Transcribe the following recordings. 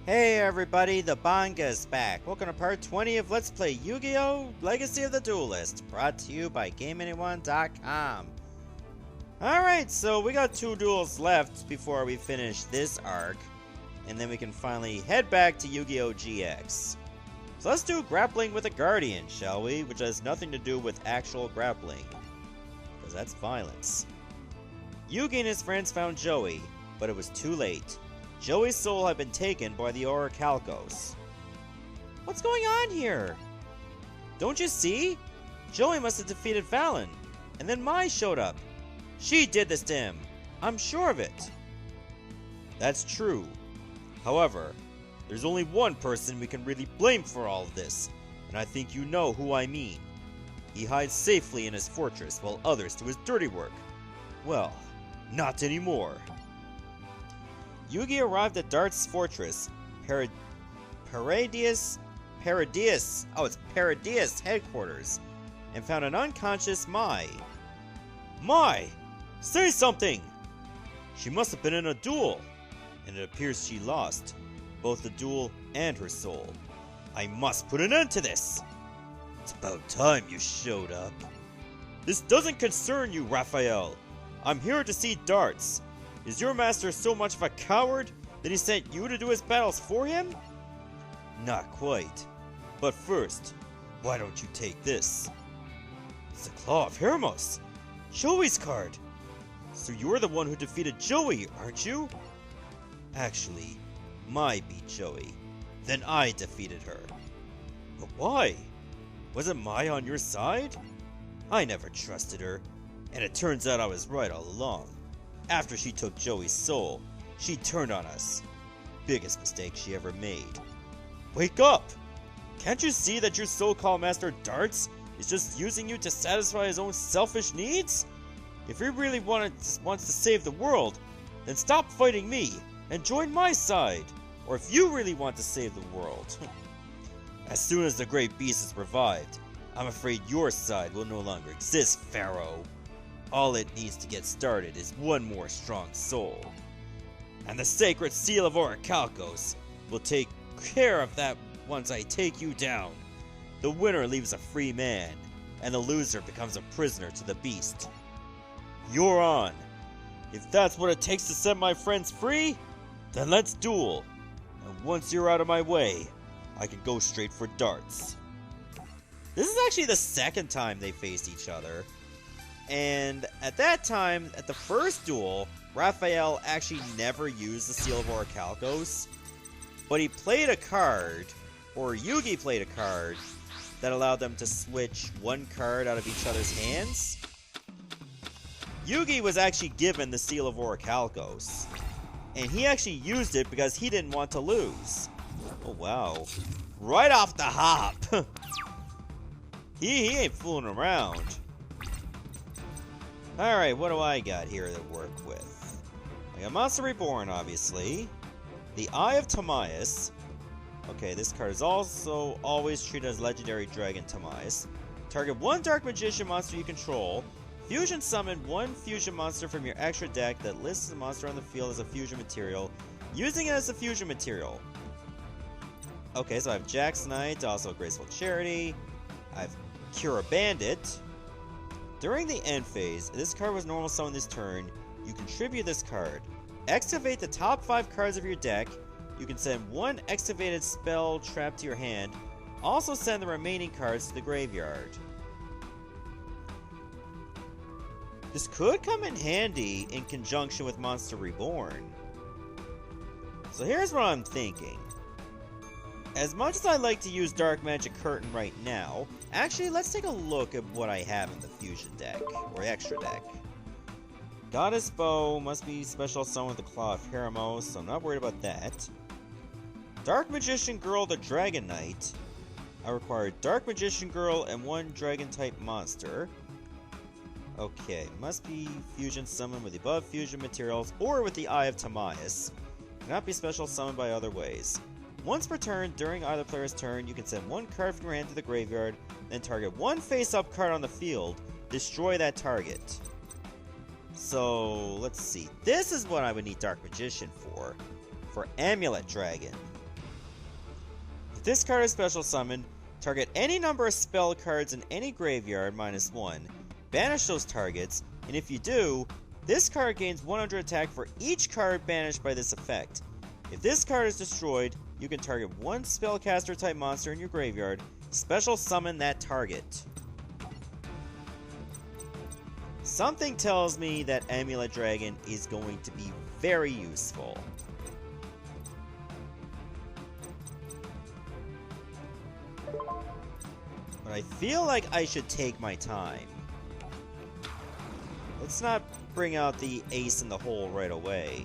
Hey everybody, the Banga's back. Welcome to part 20 of Let's Play Yu-Gi-Oh! Legacy of the Duelist, brought to you by GameAnyone.com. Alright, so we got 2 duels left before we finish this arc, and then we can finally head back to Yu-Gi-Oh! GX. So let's do grappling with a Guardian, shall we? Which has nothing to do with actual grappling, because that's violence. Yugi and his friends found Joey, but it was too late. Joey's soul had been taken by the Orichalcos. What's going on here? Don't you see? Joey must have defeated Fallon, and then Mai showed up. She did this to him. I'm sure of it. That's true. However, there's only one person we can really blame for all of this, and I think you know who I mean. He hides safely in his fortress while others do his dirty work. Well, not anymore. Yugi arrived at Dartz' fortress, Paradius headquarters, and found an unconscious Mai. Mai! Say something! She must have been in a duel, and it appears she lost, both the duel and her soul. I must put an end to this! It's about time you showed up. This doesn't concern you, Raphael. I'm here to see Dartz. Is your master so much of a coward that he sent you to do his battles for him? Not quite. But first, why don't you take this? It's the Claw of Hermos! Joey's card! So you're the one who defeated Joey, aren't you? Actually, Mai beat Joey. Then I defeated her. But why? Wasn't Mai on your side? I never trusted her, and it turns out I was right all along. After she took Joey's soul, she turned on us. Biggest mistake she ever made. Wake up! Can't you see that your so-called master Dartz is just using you to satisfy his own selfish needs? If he really wants to save the world, then stop fighting me and join my side. Or if you really want to save the world. As soon as the great beast is revived, I'm afraid your side will no longer exist, Pharaoh. All it needs to get started is one more strong soul. And the sacred seal of Orichalcos will take care of that once I take you down. The winner leaves a free man, and the loser becomes a prisoner to the beast. You're on. If that's what it takes to set my friends free, then let's duel. And once you're out of my way, I can go straight for Dartz. This is actually the second time they faced each other. And at that time, at the first duel, Raphael actually never used the Seal of Orichalcos, but he played a card, or Yugi played a card, that allowed them to switch one card out of each other's hands. Yugi was actually given the Seal of Orichalcos, and he actually used it because he didn't want to lose. Oh wow. Right off the hop! he ain't fooling around. Alright, what do I got here to work with? I got Monster Reborn, obviously. The Eye of Timaeus. Okay, this card is also always treated as Legendary Dragon Timaeus. Target one Dark Magician monster you control. Fusion summon one fusion monster from your extra deck that lists the monster on the field as a fusion material, using it as a fusion material. Okay, so I have Jack's Knight, also Graceful Charity. I have Cure a Bandit. During the end phase, if this card was normal summon this turn, you contribute this card. Excavate the top 5 cards of your deck. You can send one excavated spell trap to your hand. Also send the remaining cards to the graveyard. This could come in handy in conjunction with Monster Reborn. So here's what I'm thinking. As much as I like to use Dark Magic Curtain right now, actually, let's take a look at what I have in the Fusion deck, or extra deck. Goddess Bow must be special summon with the Claw of Hermos, so I'm not worried about that. Dark Magician Girl the Dragon Knight. I require Dark Magician Girl and one Dragon-type monster. Okay, must be Fusion summoned with the above fusion materials, or with the Eye of Timaeus. Cannot be special summoned by other ways. Once per turn, during either player's turn, you can send one card from your hand to the graveyard, then target one face-up card on the field, destroy that target. So, let's see. This is what I would need Dark Magician for Amulet Dragon. this card is special summoned, target any number of spell cards in any graveyard -1. Banish those targets, and if you do, this card gains 100 attack for each card banished by this effect. If this card is destroyed, you can target one spellcaster type monster in your graveyard, special summon that target. Something tells me that Amulet Dragon is going to be very useful. But I feel like I should take my time. Let's not bring out the ace in the hole right away.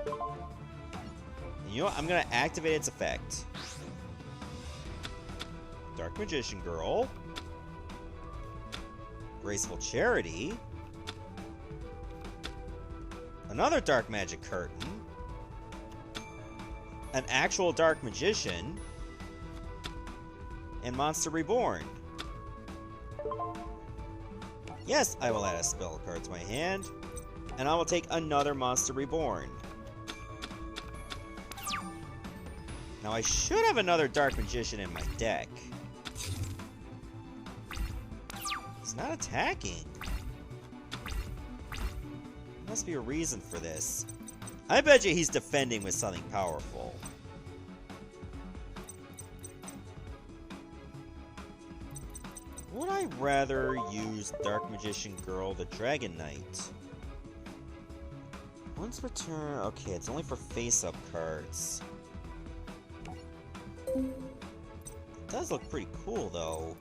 And you know what? I'm gonna activate its effect. Dark Magician Girl. Graceful Charity. Another Dark Magic Curtain. An actual Dark Magician. And Monster Reborn. Yes, I will add a spell card to my hand. And I will take another Monster Reborn. Now I should have another Dark Magician in my deck. He's not attacking. There must be a reason for this. I bet you he's defending with something powerful. Would I rather use Dark Magician Girl, the Dragon Knight? Once per turn... Okay, it's only for face-up cards. It does look pretty cool, though.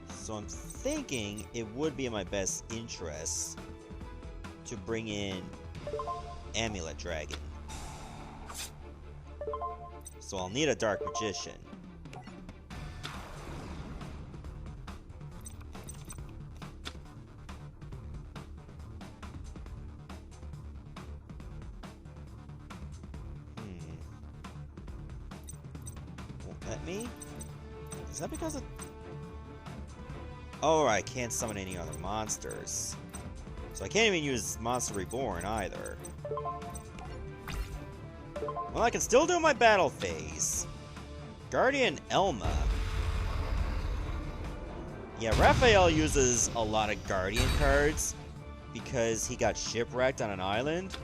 So I'm thinking it would be in my best interest to bring in Amulet Dragon. So I'll need a Dark Magician. Let me? Is that because of... Oh, I can't summon any other monsters. So I can't even use Monster Reborn either. Well, I can still do my battle phase. Guardian Elma. Yeah, Raphael uses a lot of Guardian cards because he got shipwrecked on an island.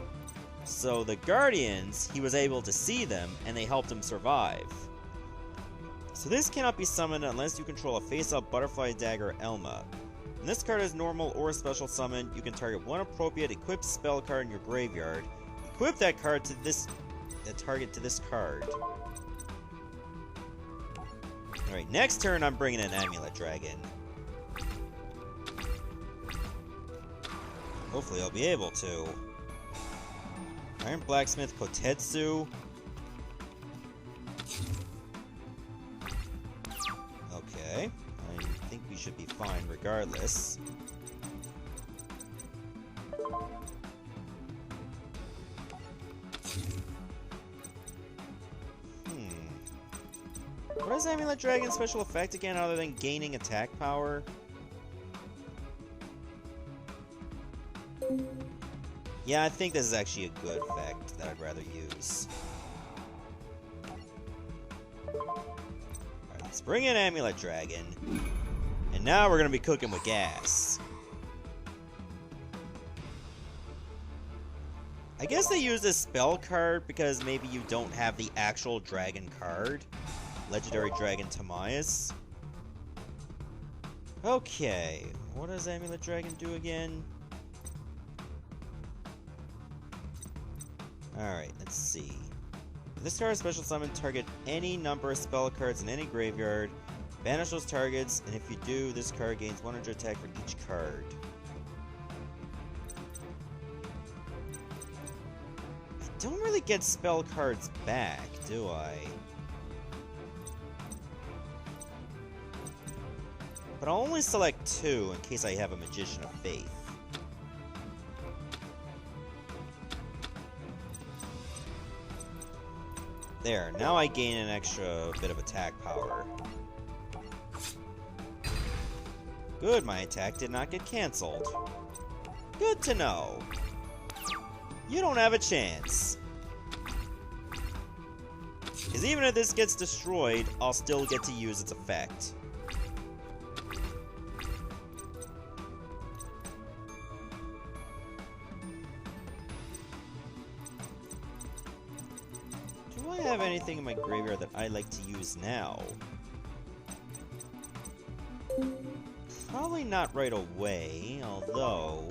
So the Guardians, he was able to see them and they helped him survive. So this cannot be summoned unless you control a face-up Butterfly Dagger Elma. When this card is normal or special summon, you can target one appropriate equipped spell card in your graveyard. Equip that card to this target to this card. Alright, next turn I'm bringing in Amulet Dragon. Hopefully I'll be able to. Iron Blacksmith Kotetsu. Okay, I think we should be fine regardless. What is Amulet Dragon's special effect again other than gaining attack power? Yeah, I think this is actually a good effect that I'd rather use. Alright, let's bring in Amulet Dragon. And now we're gonna be cooking with gas. I guess they use this spell card because maybe you don't have the actual dragon card. Legendary Dragon Timaeus. Okay, what does Amulet Dragon do again? Alright, let's see. This card is special summon, target any number of spell cards in any graveyard. Banish those targets, and if you do, this card gains 100 attack for each card. I don't really get spell cards back, do I? But I'll only select 2 in case I have a Magician of Faith. There, now I gain an extra bit of attack power. Good, my attack did not get cancelled. Good to know. You don't have a chance. Because even if this gets destroyed, I'll still get to use its effect. Do I have anything in my graveyard that I like to use now? Probably not right away, although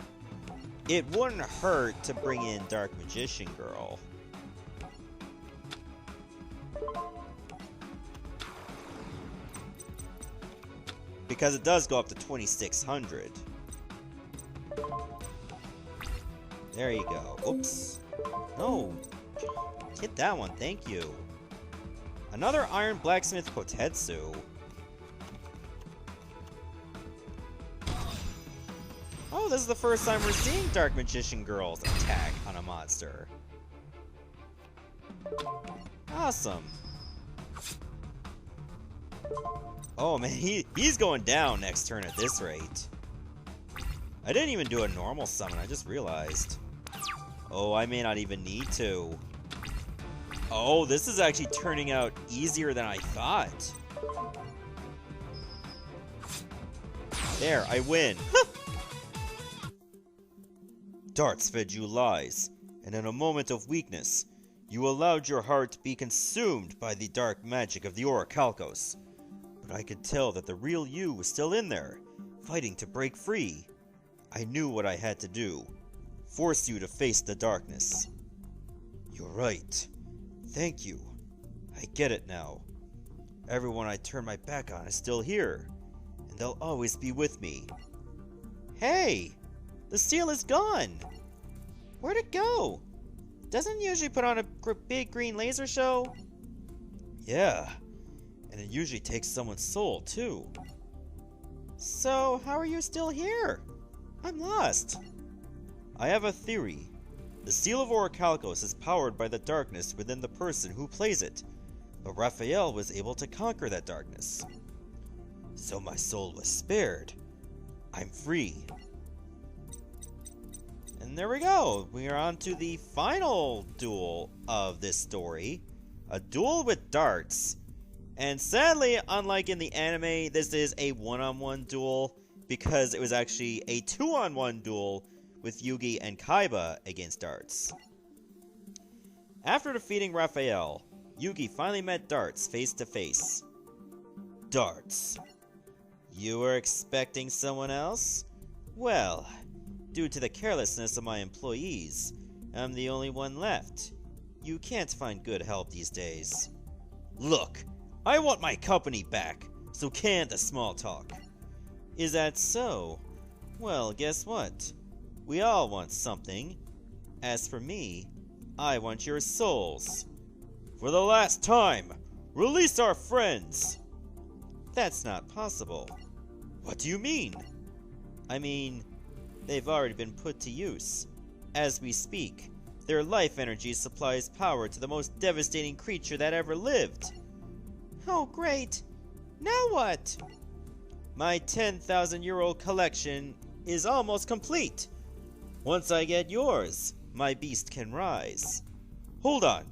it wouldn't hurt to bring in Dark Magician Girl. Because it does go up to 2600. There you go. Oops. No. Hit that one, thank you. Another Iron Blacksmith Kotetsu. Oh, this is the first time we're seeing Dark Magician Girl's attack on a monster. Awesome. Oh man, he's going down next turn at this rate. I didn't even do a normal summon, I just realized. Oh, I may not even need to. Oh, this is actually turning out easier than I thought. There, I win. Dartz fed you lies, and in a moment of weakness, you allowed your heart to be consumed by the dark magic of the Orichalcos. But I could tell that the real you was still in there, fighting to break free. I knew what I had to do. Force you to face the darkness. You're right. Thank you. I get it now. Everyone I turned my back on is still here, and they'll always be with me. Hey! The seal is gone! Where'd it go? Doesn't it usually put on a big green laser show? Yeah, and it usually takes someone's soul, too. So, how are you still here? I'm lost. I have a theory. The seal of Orichalcos is powered by the darkness within the person who plays it, but Raphael was able to conquer that darkness. So my soul was spared. I'm free. And there we go. We are on to the final duel of this story. A duel with Dartz. And sadly, unlike in the anime, this is a one-on-one duel because it was actually a two-on-one duel with Yugi and Kaiba against Dartz. After defeating Raphael, Yugi finally met Dartz face to face. Dartz. You were expecting someone else? Well, due to the carelessness of my employees, I'm the only one left. You can't find good help these days. Look, I want my company back, so can the small talk. Is that so? Well, guess what? We all want something. As for me, I want your souls. For the last time, release our friends! That's not possible. What do you mean? I mean, they've already been put to use. As we speak, their life energy supplies power to the most devastating creature that ever lived. Oh, great. Now what? My 10,000-year-old collection is almost complete. Once I get yours, my beast can rise. Hold on.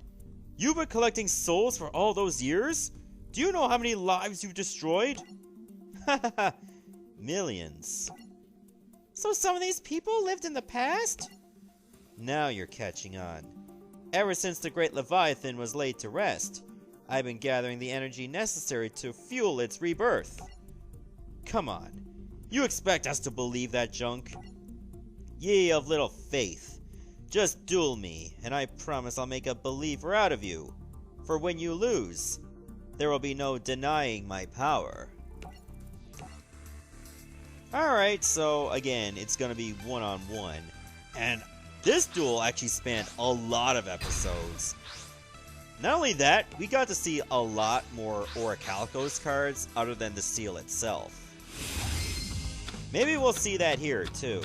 You've been collecting souls for all those years? Do you know how many lives you've destroyed? Hahaha. Millions. So some of these people lived in the past? Now you're catching on. Ever since the Great Leviathan was laid to rest, I've been gathering the energy necessary to fuel its rebirth. Come on. You expect us to believe that junk? Ye of little faith. Just duel me, and I promise I'll make a believer out of you. For when you lose, there will be no denying my power. Alright, so again, it's gonna be one-on-one. And this duel actually spanned a lot of episodes. Not only that, we got to see a lot more Orichalcos cards other than the seal itself. Maybe we'll see that here, too.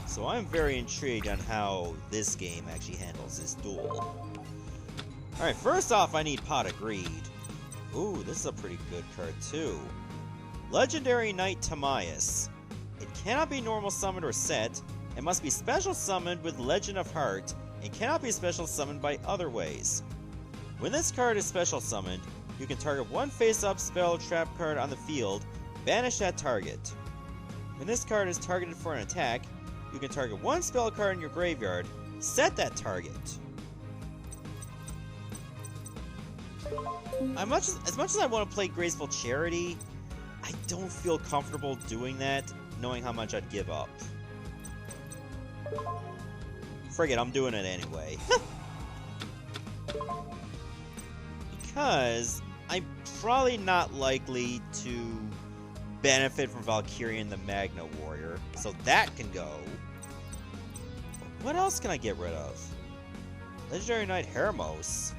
So I'm very intrigued on how this game actually handles this duel. Alright, first off, I need Pot of Greed. Ooh, this is a pretty good card, too. Legendary Knight Timaeus. It cannot be normal summoned or set. It must be special summoned with Legend of Heart and cannot be special summoned by other ways. When this card is special summoned, you can target one face-up spell trap card on the field, banish that target. When this card is targeted for an attack, you can target one spell card in your graveyard, set that target. As much as I want to play Graceful Charity, I don't feel comfortable doing that, knowing how much I'd give up. Frig it, I'm doing it anyway. Because I'm probably not likely to benefit from Valkyrian the Magna Warrior, so that can go. What else can I get rid of? Legendary Knight Hermos.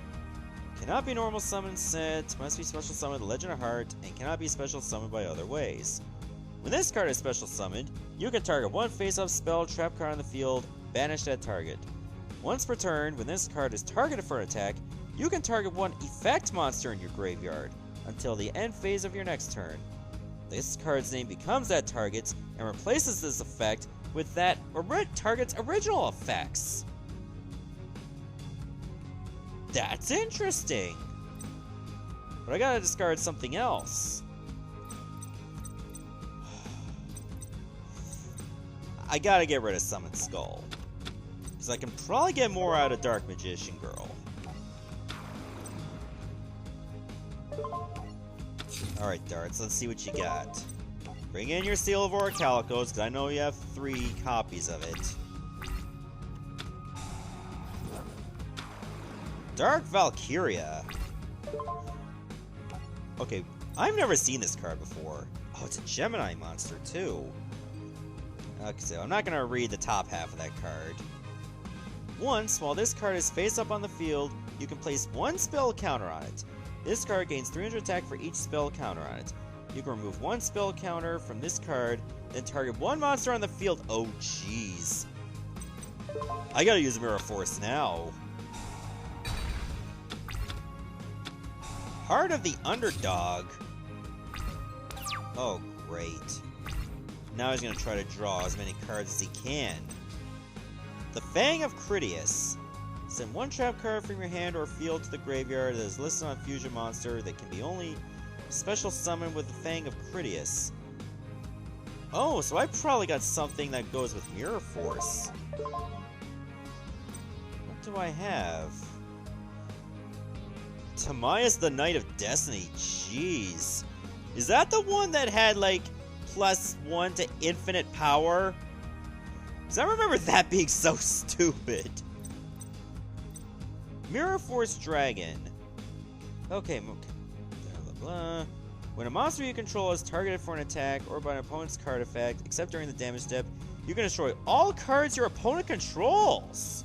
Cannot be normal summon set, must be special summoned Legend of Heart, and cannot be special summoned by other ways. When this card is special summoned, you can target one face-up spell trap card on the field, banish that target. Once per turn, when this card is targeted for an attack, you can target one effect monster in your graveyard until the end phase of your next turn. This card's name becomes that target's and replaces this effect with that target's original effects. That's interesting. But I gotta discard something else. I gotta get rid of Summon Skull. Because I can probably get more out of Dark Magician Girl. Alright, Dartz, let's see what you got. Bring in your Seal of Orichalcos, because I know you have 3 copies of it. Dark Valkyria. Okay, I've never seen this card before. Oh, it's a Gemini monster, too. Okay, so I'm not going to read the top half of that card. Once, while this card is face up on the field, you can place one spell counter on it. This card gains 300 attack for each spell counter on it. You can remove one spell counter from this card, then target one monster on the field. Oh, jeez. I gotta use Mirror Force now. Heart of the Underdog. Oh, great. Now he's gonna try to draw as many cards as he can. The Fang of Critias. Send one trap card from your hand or field to the graveyard that is listed on Fusion Monster that can be only special summoned with the Fang of Critias. Oh, so I probably got something that goes with Mirror Force. What do I have? Timaeus the Knight of Destiny. Jeez. Is that the one that had, like, +1 to infinite power? Because I remember that being so stupid. Mirror Force Dragon. Okay, blah, blah, blah. When a monster you control is targeted for an attack or by an opponent's card effect, except during the damage step, you can destroy all cards your opponent controls.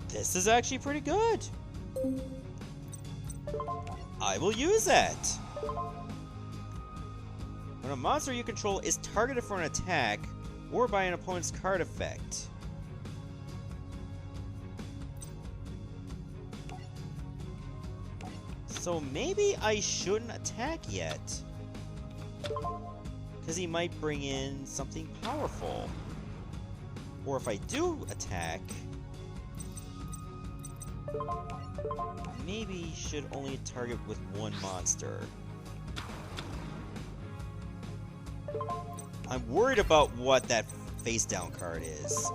This is actually pretty good. I will use that. When a monster you control is targeted for an attack or by an opponent's card effect. So maybe I shouldn't attack yet. Because he might bring in something powerful. Or if I do attack, maybe he should only target with one monster. I'm worried about what that face-down card is.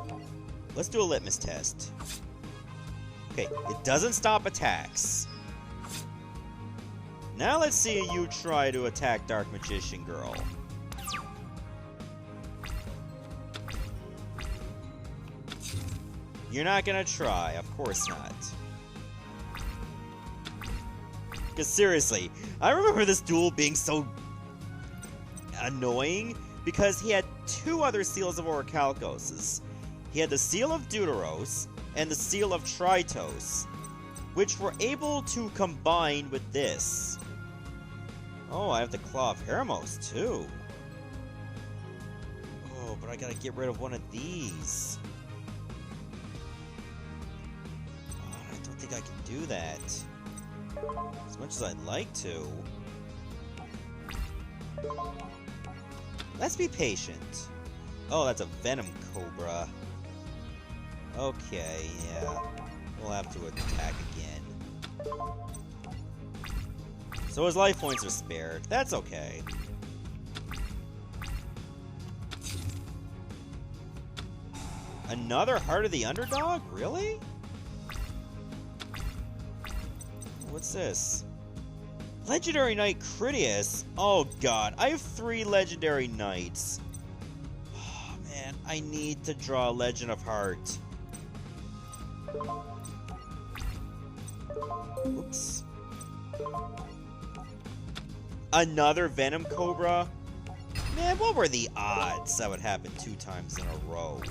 Let's do a litmus test. Okay, it doesn't stop attacks. Now let's see you try to attack Dark Magician Girl. You're not gonna try, of course not. Because seriously, I remember this duel being so annoying because he had 2 other Seals of Orichalcos. He had the Seal of Deuteros and the Seal of Tritos, which were able to combine with this. Oh, I have the Claw of Hermos too. Oh, but I gotta get rid of one of these. Oh, I don't think I can do that. As much as I'd like to. Let's be patient. Oh, that's a Venom Cobra. Okay, yeah. We'll have to attack again. So his life points are spared. That's okay. Another Heart of the Underdog? Really? What's this? Legendary Knight Critias? Oh god, I have 3 Legendary Knights. Oh man, I need to draw Legend of Heart. Oops. Another Venom Cobra? Man, what were the odds that would happen 2 times in a row?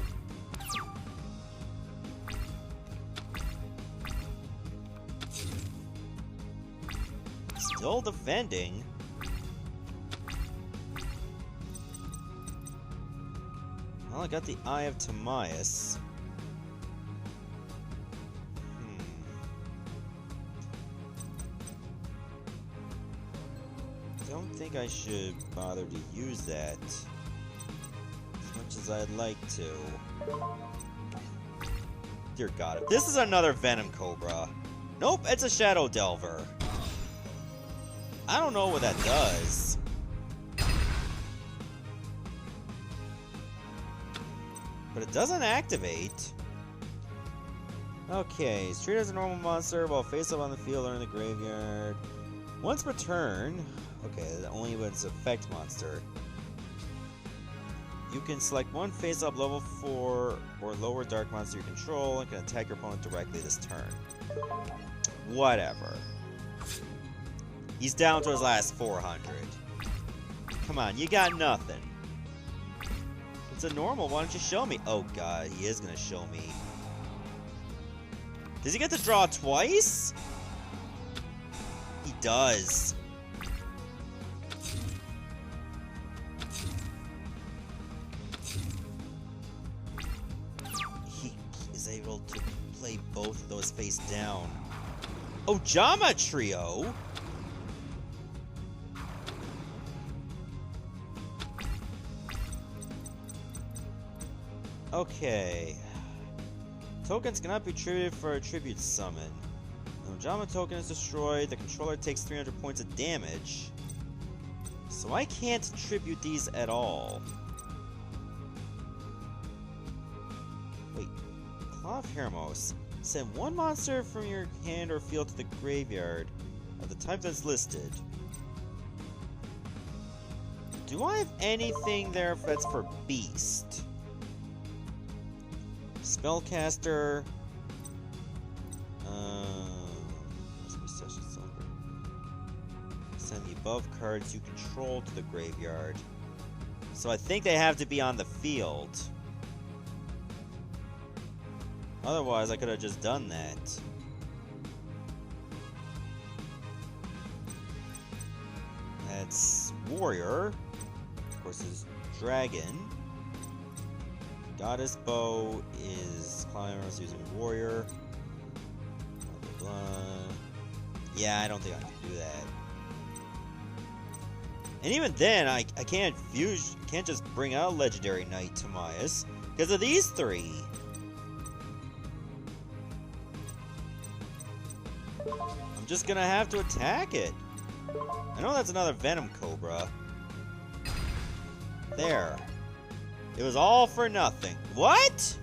Still defending. Well, I got the Eye of Timaeus. Don't think I should bother to use that as much as I'd like to. Dear God, if this is another Venom Cobra. Nope, it's a Shadow Delver. I don't know what that does. But it doesn't activate. Okay, treat as a normal monster while face up on the field or in the graveyard. Once per turn, okay, only when it's an effect monster. You can select one face up level 4 or lower dark monster you control and can attack your opponent directly this turn. Whatever. He's down to his last 400. Come on, you got nothing. It's a normal, why don't you show me? Oh god, he is gonna show me. Does he get to draw twice? He does. He is able to play both of those face down. Oh, Jama Trio? Okay. Tokens cannot be tributed for a tribute summon. When a Jama token is destroyed, the controller takes 300 points of damage. So I can't tribute these at all. Wait. Claw of Hermos. Send one monster from your hand or field to the graveyard of the type that's listed. Do I have anything there that's for Beast? Spellcaster. Send the above cards you control to the graveyard. So I think they have to be on the field. Otherwise, I could have just done that. That's Warrior. Of course, is Dragon. Goddess Bow is Climbers using Warrior. Blah, blah, blah. Yeah, I don't think I can do that. And even then, I can't just bring out Legendary Knight Timaeus because of these 3. I'm just gonna have to attack it. I know that's another Venom Cobra. There. It was all for nothing. What?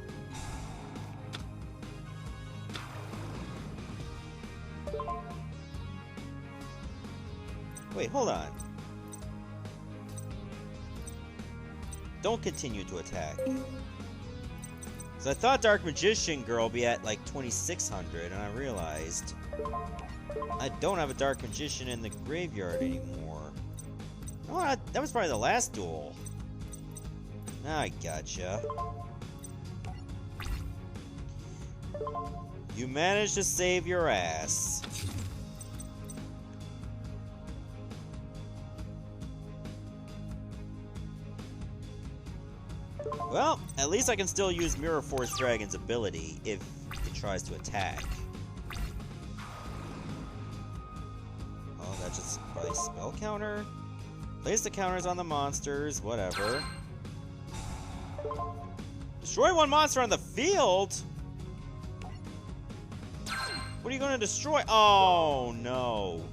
Wait, hold on. Don't continue to attack. So I thought Dark Magician Girl would be at like 2600, and I realized I don't have a Dark Magician in the graveyard anymore. Oh, that was probably the last duel. I gotcha. You managed to save your ass. Well, at least I can still use Mirror Force Dragon's ability if it tries to attack. Oh, that's just probably spell counter? Place the counters on the monsters, whatever. Destroy one monster on the field? What are you gonna destroy? Oh, no.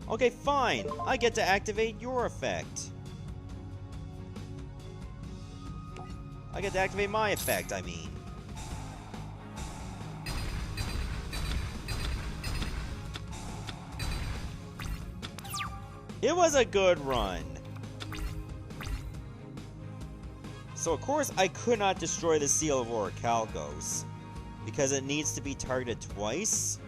Okay, fine. I get to activate your effect. I get to activate my effect, I mean. It was a good run. So of course I could not destroy the Seal of Orichalcos, because it needs to be targeted twice.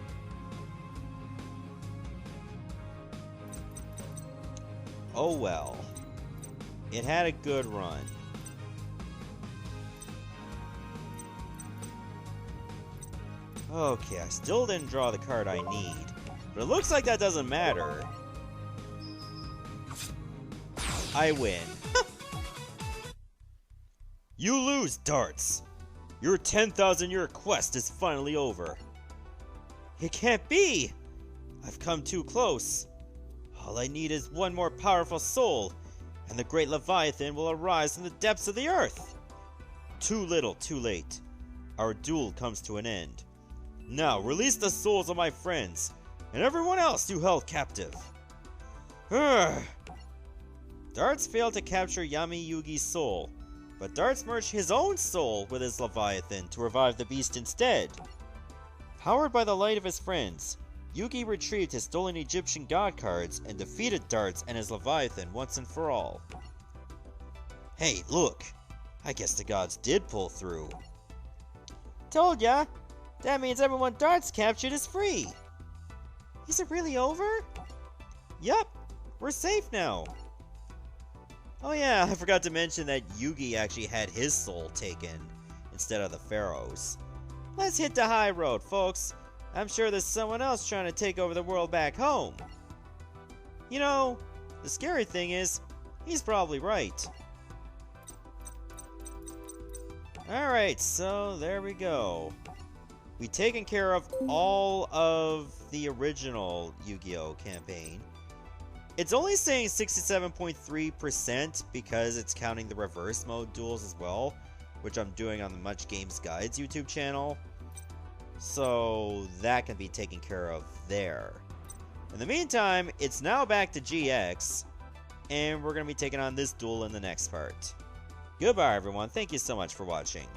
Oh well. It had a good run. Okay, I still didn't draw the card I need, but it looks like that doesn't matter. I win. You lose, Dartz. Your 10,000-year quest is finally over. It can't be! I've come too close. All I need is one more powerful soul, and the great Leviathan will arise from the depths of the earth. Too little, too late. Our duel comes to an end. Now, release the souls of my friends, and everyone else you held captive. Urgh. Dartz failed to capture Yami Yugi's soul, but Dartz merged his own soul with his Leviathan to revive the beast instead. Powered by the light of his friends, Yugi retrieved his stolen Egyptian god cards and defeated Dartz and his Leviathan once and for all. Hey, look! I guess the gods did pull through. Told ya! That means everyone Dartz captured is free! Is it really over? Yup! We're safe now! Oh yeah, I forgot to mention that Yugi actually had his soul taken instead of the Pharaoh's. Let's hit the high road, folks. I'm sure there's someone else trying to take over the world back home. You know, the scary thing is, he's probably right. Alright, so there we go. We've taken care of all of the original Yu-Gi-Oh! Campaign. It's only saying 67.3% because it's counting the reverse mode duels as well, which I'm doing on the Much Games Guides YouTube channel. So that can be taken care of there. In the meantime, it's now back to GX, and we're going to be taking on this duel in the next part. Goodbye everyone, thank you so much for watching.